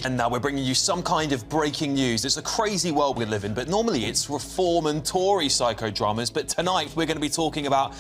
And now we're bringing you some kind of breaking news. It's a crazy world we live in, but normally it's Reform and Tory psychodramas. But tonight we're going to be talking about,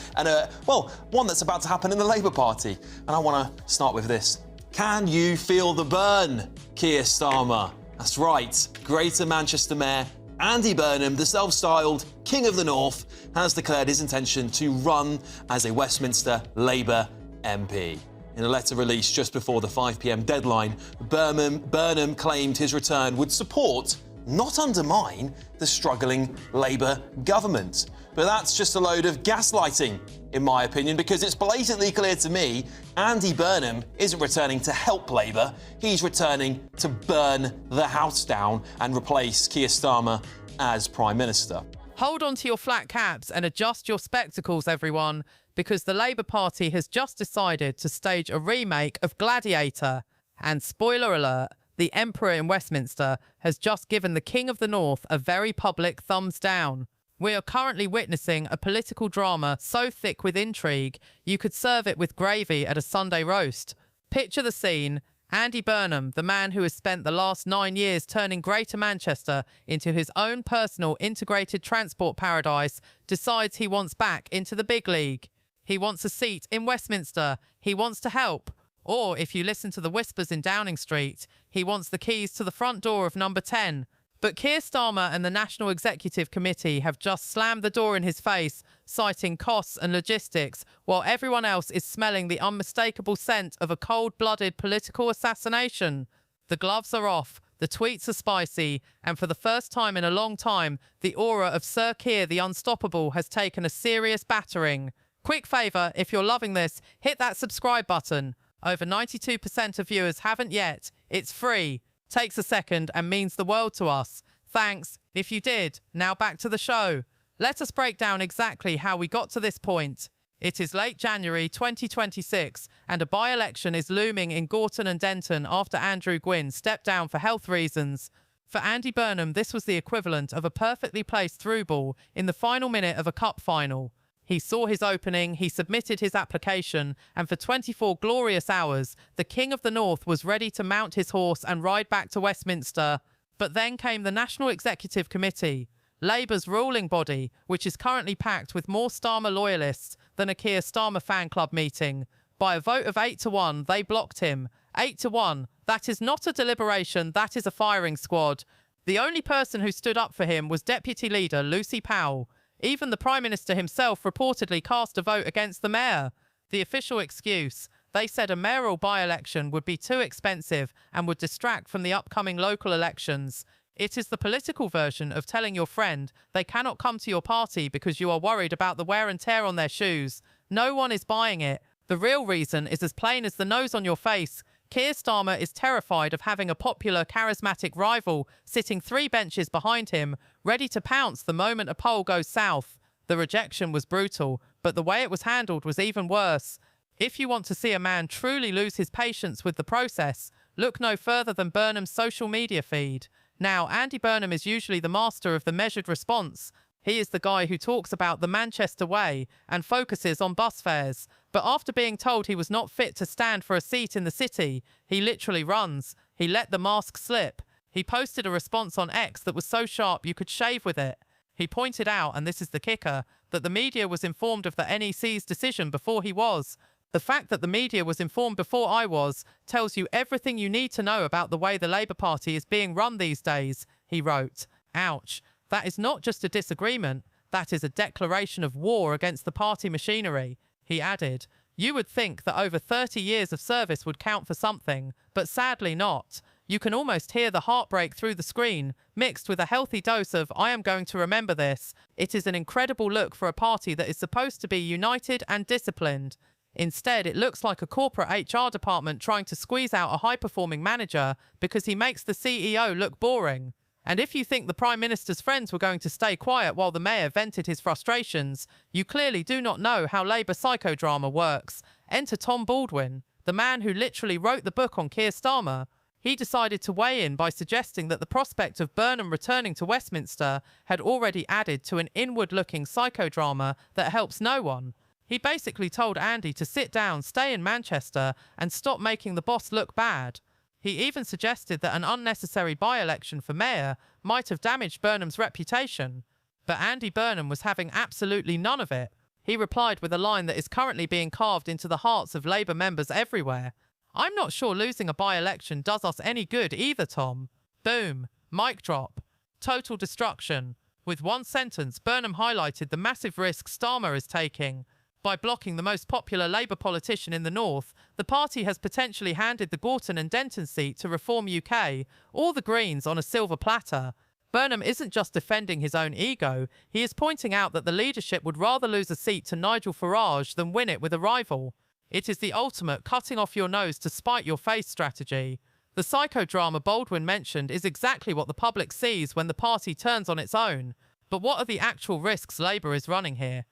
one that's about to happen in the Labour Party. And I want to start with this. Can you feel the burn, Keir Starmer? That's right. Greater Manchester Mayor Andy Burnham, the self-styled King of the North, has declared his intention to run as a Westminster Labour MP. In a letter released just before the 5 p.m. deadline, Burnham claimed his return would support, not undermine, the struggling Labour government. But that's just a load of gaslighting, in my opinion, because it's blatantly clear to me Andy Burnham isn't returning to help Labour. He's returning to burn the house down and replace Keir Starmer as Prime Minister. Hold on to your flat caps and adjust your spectacles, everyone, because the Labour Party has just decided to stage a remake of Gladiator. And spoiler alert, the Emperor in Westminster has just given the King of the North a very public thumbs down. We are currently witnessing a political drama so thick with intrigue, you could serve it with gravy at a Sunday roast. Picture the scene. Andy Burnham, the man who has spent the last 9 years turning Greater Manchester into his own personal integrated transport paradise, decides he wants back into the big league. He wants a seat in Westminster. He wants to help. Or, if you listen to the whispers in Downing Street, he wants the keys to the front door of number 10. But Keir Starmer and the National Executive Committee have just slammed the door in his face, citing costs and logistics, while everyone else is smelling the unmistakable scent of a cold-blooded political assassination. The gloves are off, the tweets are spicy, and for the first time in a long time, the aura of Sir Keir the Unstoppable has taken a serious battering. Quick favour, if you're loving this, hit that subscribe button. Over 92% of viewers haven't yet. It's free. Takes a second and means the world to us. Thanks. If you did, now back to the show. Let us break down exactly how we got to this point. It is late January 2026 and a by-election is looming in Gorton and Denton after Andrew Gwynn stepped down for health reasons. For Andy Burnham, this was the equivalent of a perfectly placed through ball in the final minute of a cup final. He saw his opening, he submitted his application, and for 24 glorious hours, the King of the North was ready to mount his horse and ride back to Westminster. But then came the National Executive Committee, Labour's ruling body, which is currently packed with more Starmer loyalists than a Keir Starmer fan club meeting. By a vote of 8-1, they blocked him. 8-1. That is not a deliberation, that is a firing squad. The only person who stood up for him was Deputy Leader Lucy Powell. Even the Prime Minister himself reportedly cast a vote against the mayor. The official excuse, they said a mayoral by-election would be too expensive and would distract from the upcoming local elections. It is the political version of telling your friend they cannot come to your party because you are worried about the wear and tear on their shoes. No one is buying it. The real reason is as plain as the nose on your face. Keir Starmer is terrified of having a popular, charismatic rival sitting 3 benches behind him, ready to pounce the moment a poll goes south. The rejection was brutal, but the way it was handled was even worse. If you want to see a man truly lose his patience with the process, look no further than Burnham's social media feed. Now, Andy Burnham is usually the master of the measured response. He is the guy who talks about the Manchester way and focuses on bus fares. But after being told he was not fit to stand for a seat in the city, he literally runs. He let the mask slip. He posted a response on X that was so sharp you could shave with it. He pointed out, and this is the kicker, that the media was informed of the NEC's decision before he was. The fact that the media was informed before I was tells you everything you need to know about the way the Labour Party is being run these days, he wrote. Ouch. That is not just a disagreement, that is a declaration of war against the party machinery. He added, you would think that over 30 years of service would count for something, but sadly not. You can almost hear the heartbreak through the screen, mixed with a healthy dose of I am going to remember this. It is an incredible look for a party that is supposed to be united and disciplined. Instead, it looks like a corporate HR department trying to squeeze out a high-performing manager because he makes the CEO look boring. And if you think the Prime Minister's friends were going to stay quiet while the Mayor vented his frustrations, you clearly do not know how Labour psychodrama works. Enter Tom Baldwin, the man who literally wrote the book on Keir Starmer. He decided to weigh in by suggesting that the prospect of Burnham returning to Westminster had already added to an inward-looking psychodrama that helps no one. He basically told Andy to sit down, stay in Manchester, and stop making the boss look bad. He even suggested that an unnecessary by-election for mayor might have damaged Burnham's reputation. But Andy Burnham was having absolutely none of it. He replied with a line that is currently being carved into the hearts of Labour members everywhere. "I'm not sure losing a by-election does us any good either, Tom." Boom. Mic drop. Total destruction. With one sentence, Burnham highlighted the massive risk Starmer is taking. By blocking the most popular Labour politician in the North, the party has potentially handed the Gorton and Denton seat to Reform UK, or the Greens, on a silver platter. Burnham isn't just defending his own ego, he is pointing out that the leadership would rather lose a seat to Nigel Farage than win it with a rival. It is the ultimate cutting off your nose to spite your face strategy. The psychodrama Baldwin mentioned is exactly what the public sees when the party turns on its own. But what are the actual risks Labour is running here?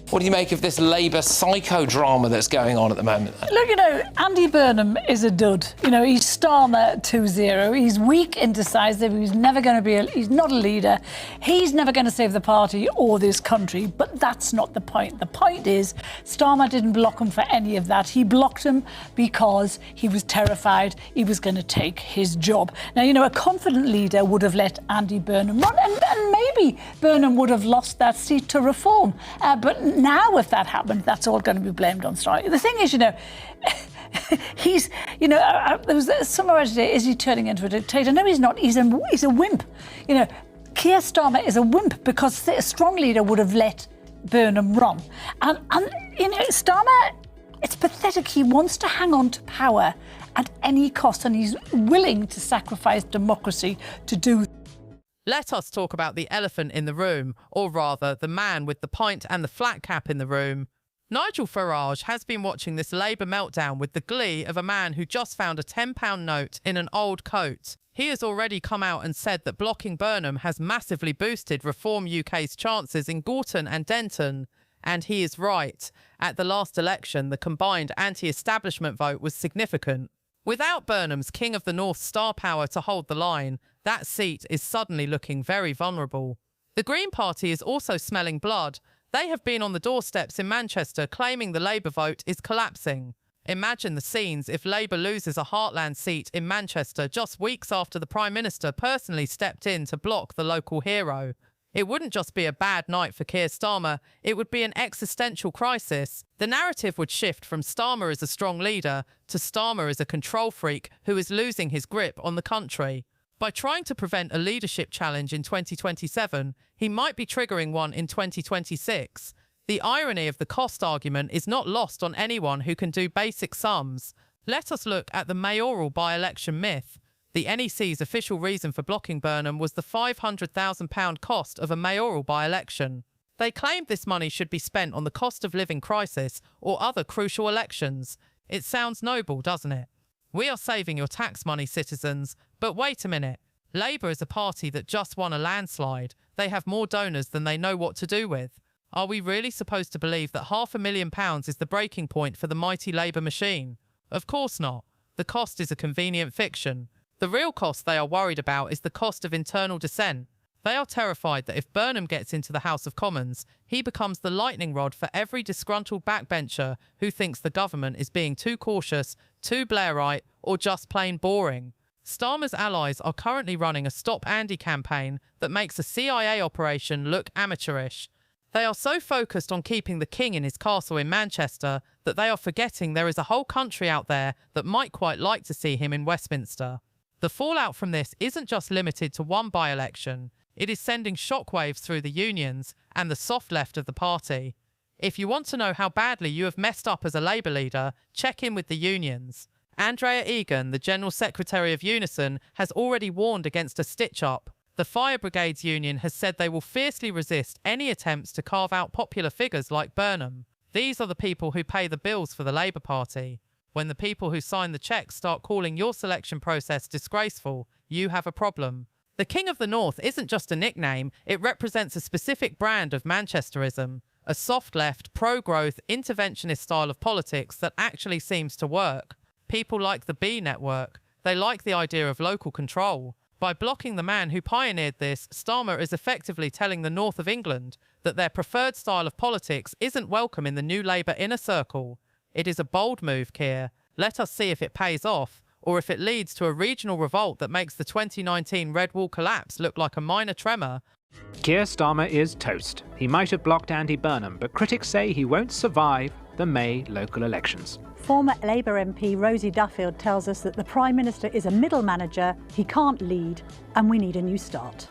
What do you make of this Labour psychodrama that's going on at the moment? Look, Andy Burnham is a dud. He's Starmer 2.0. He's weak, indecisive. He's never going to be he's not a leader. He's never going to save the party or this country. But that's not the point. The point is Starmer didn't block him for any of that. He blocked him because he was terrified he was going to take his job. Now, a confident leader would have let Andy Burnham run, and maybe Burnham would have lost that seat to Reform. But now, if that happened, that's all going to be blamed on Starmer. The thing is, he's, there was somewhere today, is he turning into a dictator? No, he's not. He's a wimp. Keir Starmer is a wimp because a strong leader would have let Burnham run. And Starmer, it's pathetic. He wants to hang on to power at any cost, and he's willing to sacrifice democracy to do. Let us talk about the elephant in the room, or rather, the man with the pint and the flat cap in the room. Nigel Farage has been watching this Labour meltdown with the glee of a man who just found a £10 note in an old coat. He has already come out and said that blocking Burnham has massively boosted Reform UK's chances in Gorton and Denton. And he is right. At the last election, the combined anti-establishment vote was significant. Without Burnham's King of the North star power to hold the line, that seat is suddenly looking very vulnerable. The Green Party is also smelling blood. They have been on the doorsteps in Manchester claiming the Labour vote is collapsing. Imagine the scenes if Labour loses a heartland seat in Manchester just weeks after the Prime Minister personally stepped in to block the local hero. It wouldn't just be a bad night for Keir Starmer, it would be an existential crisis. The narrative would shift from Starmer as a strong leader to Starmer as a control freak who is losing his grip on the country. By trying to prevent a leadership challenge in 2027, he might be triggering one in 2026. The irony of the cost argument is not lost on anyone who can do basic sums. Let us look at the mayoral by-election myth. The NEC's official reason for blocking Burnham was the £500,000 cost of a mayoral by-election. They claimed this money should be spent on the cost of living crisis or other crucial elections. It sounds noble, doesn't it? We are saving your tax money, citizens. But wait a minute. Labour is a party that just won a landslide. They have more donors than they know what to do with. Are we really supposed to believe that £500,000 is the breaking point for the mighty Labour machine? Of course not. The cost is a convenient fiction. The real cost they are worried about is the cost of internal dissent. They are terrified that if Burnham gets into the House of Commons, he becomes the lightning rod for every disgruntled backbencher who thinks the government is being too cautious, too Blairite, or just plain boring. Starmer's allies are currently running a Stop Andy campaign that makes a CIA operation look amateurish. They are so focused on keeping the king in his castle in Manchester that they are forgetting there is a whole country out there that might quite like to see him in Westminster. The fallout from this isn't just limited to one by-election. It is sending shockwaves through the unions and the soft left of the party. If you want to know how badly you have messed up as a Labour leader, check in with the unions. Andrea Egan, the General Secretary of Unison, has already warned against a stitch-up. The Fire Brigades Union has said they will fiercely resist any attempts to carve out popular figures like Burnham. These are the people who pay the bills for the Labour Party. When the people who sign the cheques start calling your selection process disgraceful, you have a problem. The King of the North isn't just a nickname, it represents a specific brand of Manchesterism, a soft-left, pro-growth, interventionist style of politics that actually seems to work. People like the B network. They like the idea of local control. By blocking the man who pioneered this, Starmer is effectively telling the north of England that their preferred style of politics isn't welcome in the new Labour inner circle. It is a bold move, Keir. Let us see if it pays off, or if it leads to a regional revolt that makes the 2019 Red Wall collapse look like a minor tremor. Keir Starmer is toast. He might have blocked Andy Burnham, but critics say he won't survive the May local elections. Former Labour MP Rosie Duffield tells us that the Prime Minister is a middle manager, he can't lead, and we need a new start.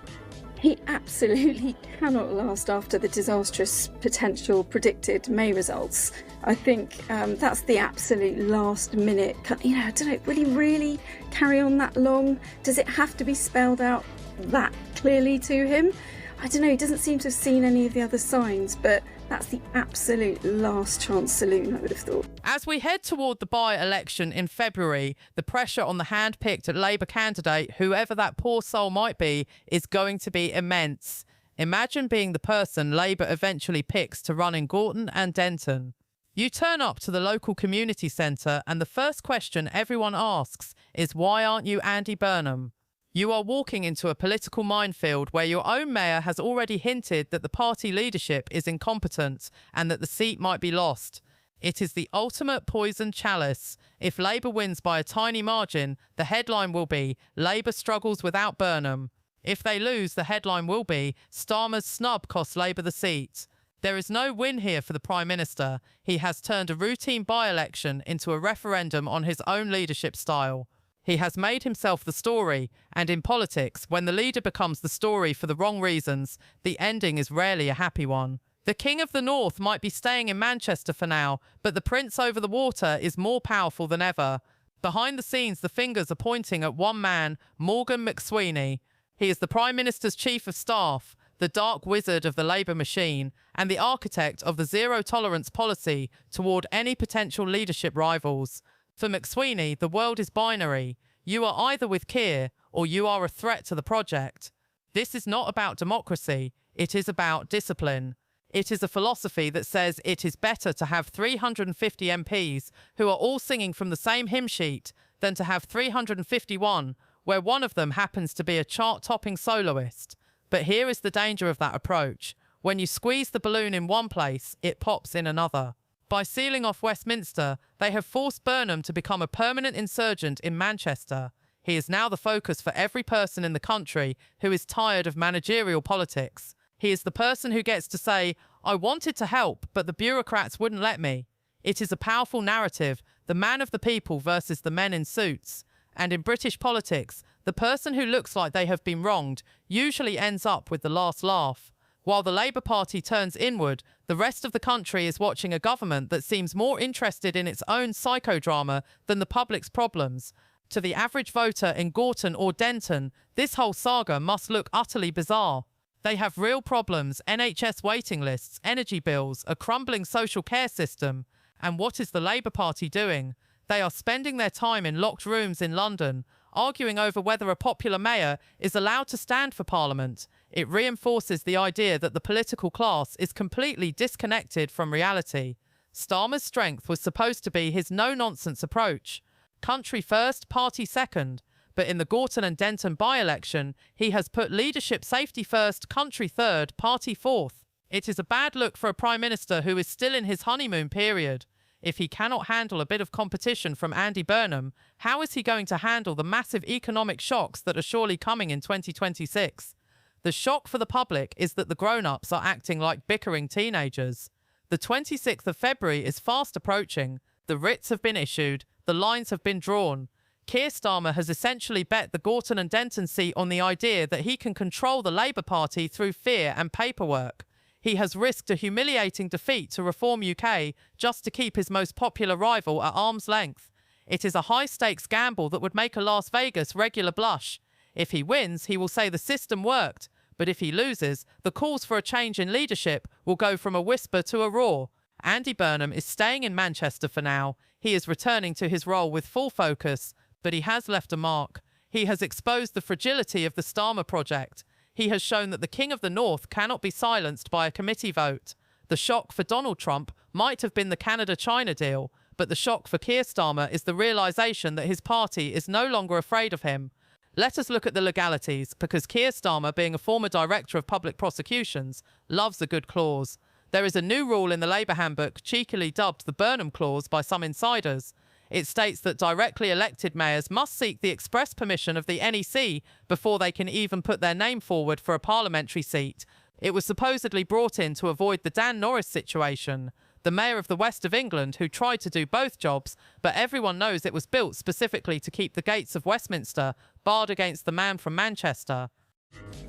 He absolutely cannot last after the disastrous potential predicted May results. I think that's the absolute last minute. I don't know, will he really carry on that long? Does it have to be spelled out that clearly to him? I don't know, he doesn't seem to have seen any of the other signs, but that's the absolute last chance saloon, I would have thought. As we head toward the by-election in February, the pressure on the hand-picked Labour candidate, whoever that poor soul might be, is going to be immense. Imagine being the person Labour eventually picks to run in Gorton and Denton. You turn up to the local community centre and the first question everyone asks is, why aren't you Andy Burnham? You are walking into a political minefield where your own mayor has already hinted that the party leadership is incompetent and that the seat might be lost. It is the ultimate poison chalice. If Labour wins by a tiny margin, the headline will be, Labour struggles without Burnham. If they lose, the headline will be, Starmer's snub costs Labour the seat. There is no win here for the Prime Minister. He has turned a routine by-election into a referendum on his own leadership style. He has made himself the story, and in politics, when the leader becomes the story for the wrong reasons, the ending is rarely a happy one. The King of the North might be staying in Manchester for now, but the Prince over the water is more powerful than ever. Behind the scenes, the fingers are pointing at one man, Morgan McSweeney. He is the Prime Minister's Chief of Staff, the dark wizard of the Labour machine, and the architect of the zero-tolerance policy toward any potential leadership rivals. For McSweeney, the world is binary. You are either with Keir, or you are a threat to the project. This is not about democracy. It is about discipline. It is a philosophy that says it is better to have 350 MPs who are all singing from the same hymn sheet than to have 351, where one of them happens to be a chart-topping soloist. But here is the danger of that approach. When you squeeze the balloon in one place, it pops in another. By sealing off Westminster, they have forced Burnham to become a permanent insurgent in Manchester. He is now the focus for every person in the country who is tired of managerial politics. He is the person who gets to say, I wanted to help, but the bureaucrats wouldn't let me. It is a powerful narrative, the man of the people versus the men in suits. And in British politics, the person who looks like they have been wronged usually ends up with the last laugh. While the Labour Party turns inward, the rest of the country is watching a government that seems more interested in its own psychodrama than the public's problems. To the average voter in Gorton or Denton, this whole saga must look utterly bizarre. They have real problems, NHS waiting lists, energy bills, a crumbling social care system. And what is the Labour Party doing? They are spending their time in locked rooms in London, arguing over whether a popular mayor is allowed to stand for Parliament. It reinforces the idea that the political class is completely disconnected from reality. Starmer's strength was supposed to be his no-nonsense approach. Country first, party second. But in the Gorton and Denton by-election, he has put leadership safety first, country third, party fourth. It is a bad look for a Prime Minister who is still in his honeymoon period. If he cannot handle a bit of competition from Andy Burnham, how is he going to handle the massive economic shocks that are surely coming in 2026? The shock for the public is that the grown-ups are acting like bickering teenagers. The 26th of February is fast approaching. The writs have been issued. The lines have been drawn. Keir Starmer has essentially bet the Gorton and Denton seat on the idea that he can control the Labour Party through fear and paperwork. He has risked a humiliating defeat to Reform UK just to keep his most popular rival at arm's length. It is a high-stakes gamble that would make a Las Vegas regular blush. If he wins, he will say the system worked. But if he loses, the calls for a change in leadership will go from a whisper to a roar. Andy Burnham is staying in Manchester for now. He is returning to his role with full focus, but he has left a mark. He has exposed the fragility of the Starmer project. He has shown that the King of the North cannot be silenced by a committee vote. The shock for Donald Trump might have been the Canada-China deal, but the shock for Keir Starmer is the realisation that his party is no longer afraid of him. Let us look at the legalities, because Keir Starmer, being a former Director of Public Prosecutions, loves a good clause. There is a new rule in the Labour handbook, cheekily dubbed the Burnham clause by some insiders. It states that directly elected mayors must seek the express permission of the NEC before they can even put their name forward for a parliamentary seat. It was supposedly brought in to avoid the Dan Norris situation, the mayor of the West of England who tried to do both jobs, but everyone knows it was built specifically to keep the gates of Westminster barred against the man from Manchester.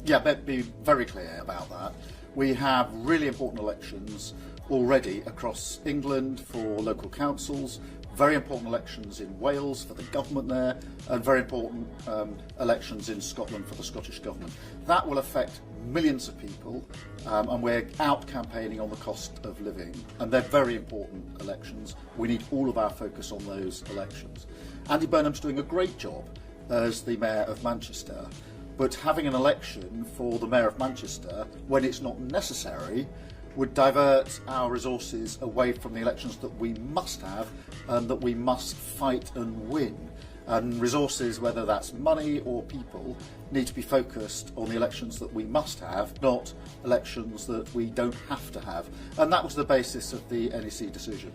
Yeah, but be very clear about that. We have really important elections already across England for local councils, very important elections in Wales for the government there, and very important elections in Scotland for the Scottish government. That will affect millions of people, and we're out campaigning on the cost of living, and they're very important elections. We need all of our focus on those elections. Andy Burnham's doing a great job as the Mayor of Manchester, but having an election for the Mayor of Manchester when it's not necessary would divert our resources away from the elections that we must have and that we must fight and win. And resources, whether that's money or people, need to be focused on the elections that we must have, not elections that we don't have to have. And that was the basis of the NEC decision.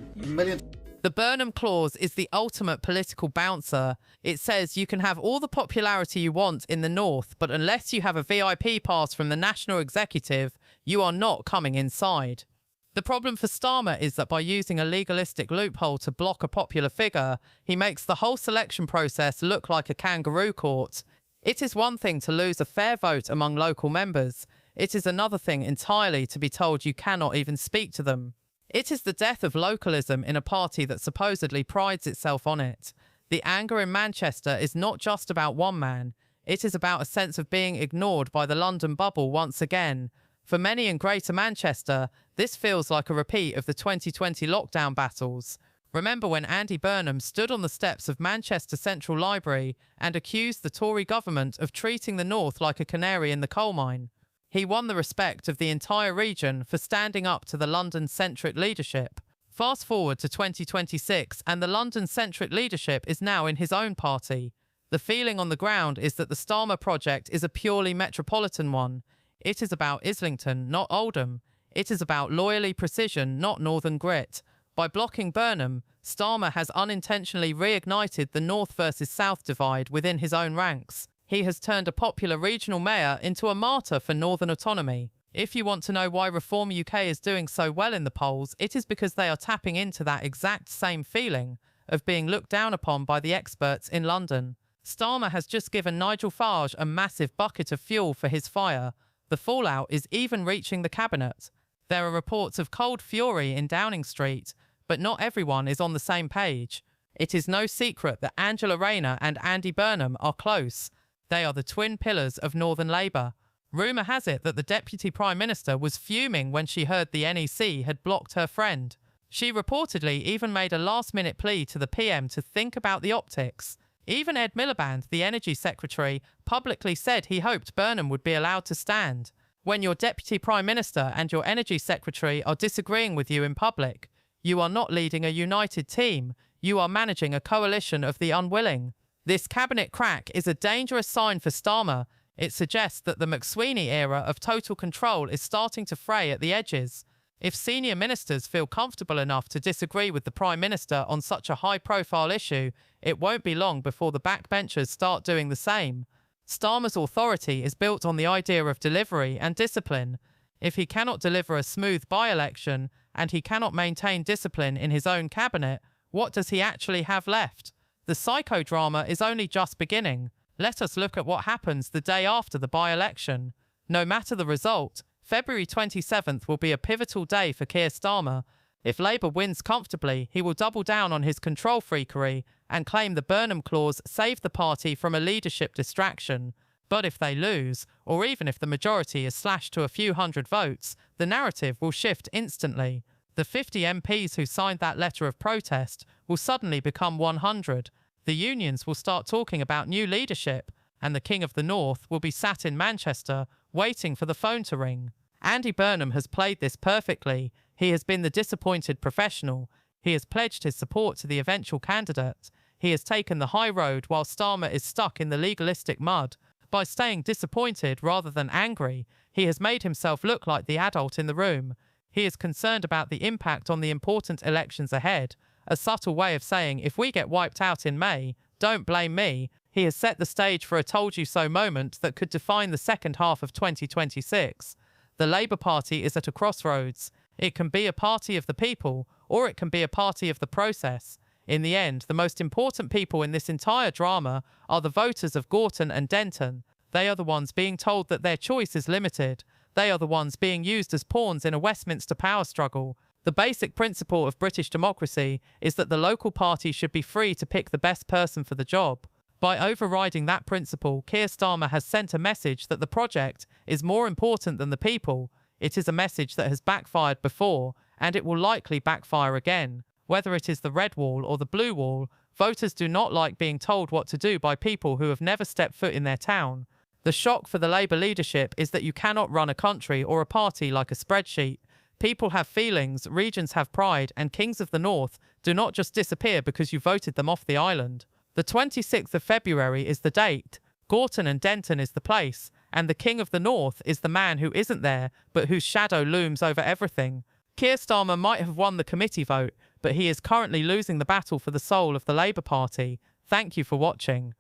The Burnham clause is the ultimate political bouncer. It says you can have all the popularity you want in the north, but unless you have a VIP pass from the national executive, you are not coming inside. The problem for Starmer is that by using a legalistic loophole to block a popular figure, he makes the whole selection process look like a kangaroo court. It is one thing to lose a fair vote among local members. It is another thing entirely to be told you cannot even speak to them. It is the death of localism in a party that supposedly prides itself on it. The anger in Manchester is not just about one man. It is about a sense of being ignored by the London bubble once again. For many in Greater Manchester, this feels like a repeat of the 2020 lockdown battles. Remember when Andy Burnham stood on the steps of Manchester Central Library and accused the Tory government of treating the North like a canary in the coal mine? He won the respect of the entire region for standing up to the London-centric leadership. Fast forward to 2026 and the London-centric leadership is now in his own party. The feeling on the ground is that the Starmer project is a purely metropolitan one. It is about Islington, not Oldham. It is about loyally precision, not northern grit. By blocking Burnham, Starmer has unintentionally reignited the North versus South divide within his own ranks. He has turned a popular regional mayor into a martyr for northern autonomy. If you want to know why Reform UK is doing so well in the polls, it is because they are tapping into that exact same feeling of being looked down upon by the experts in London. Starmer has just given Nigel Farage a massive bucket of fuel for his fire. The fallout is even reaching the cabinet. There are reports of cold fury in Downing Street, but not everyone is on the same page. It is no secret that Angela Rayner and Andy Burnham are close. They are the twin pillars of Northern Labour. Rumour has it that the Deputy Prime Minister was fuming when she heard the NEC had blocked her friend. She reportedly even made a last-minute plea to the PM to think about the optics. Even Ed Miliband, the Energy Secretary, publicly said he hoped Burnham would be allowed to stand. When your Deputy Prime Minister and your Energy Secretary are disagreeing with you in public, you are not leading a united team. You are managing a coalition of the unwilling. This cabinet crack is a dangerous sign for Starmer. It suggests that the McSweeney era of total control is starting to fray at the edges. If senior ministers feel comfortable enough to disagree with the Prime Minister on such a high-profile issue, it won't be long before the backbenchers start doing the same. Starmer's authority is built on the idea of delivery and discipline. If he cannot deliver a smooth by-election and he cannot maintain discipline in his own cabinet, what does he actually have left? The psychodrama is only just beginning. Let us look at what happens the day after the by-election. No matter the result, February 27th will be a pivotal day for Keir Starmer. If Labour wins comfortably, he will double down on his control freakery and claim the Burnham clause saved the party from a leadership distraction. But if they lose, or even if the majority is slashed to a few hundred votes, the narrative will shift instantly. The 50 MPs who signed that letter of protest will suddenly become 100. The unions will start talking about new leadership, and the King of the North will be sat in Manchester waiting for the phone to ring. Andy Burnham has played this perfectly. He has been the disappointed professional. He has pledged his support to the eventual candidate. He has taken the high road while Starmer is stuck in the legalistic mud. By staying disappointed rather than angry, he has made himself look like the adult in the room. He is concerned about the impact on the important elections ahead, a subtle way of saying, if we get wiped out in May, don't blame me. He has set the stage for a told-you-so moment that could define the second half of 2026. The Labour Party is at a crossroads. It can be a party of the people, or it can be a party of the process. In the end, the most important people in this entire drama are the voters of Gorton and Denton. They are the ones being told that their choice is limited. They are the ones being used as pawns in a Westminster power struggle. The basic principle of British democracy is that the local party should be free to pick the best person for the job. By overriding that principle, Keir Starmer has sent a message that the project is more important than the people. It is a message that has backfired before, and it will likely backfire again. Whether it is the red wall or the blue wall, voters do not like being told what to do by people who have never stepped foot in their town. The shock for the Labour leadership is that you cannot run a country or a party like a spreadsheet. People have feelings, regions have pride, and kings of the north do not just disappear because you voted them off the island. The 26th of February is the date, Gorton and Denton is the place, and the King of the North is the man who isn't there, but whose shadow looms over everything. Keir Starmer might have won the committee vote, but he is currently losing the battle for the soul of the Labour Party. Thank you for watching.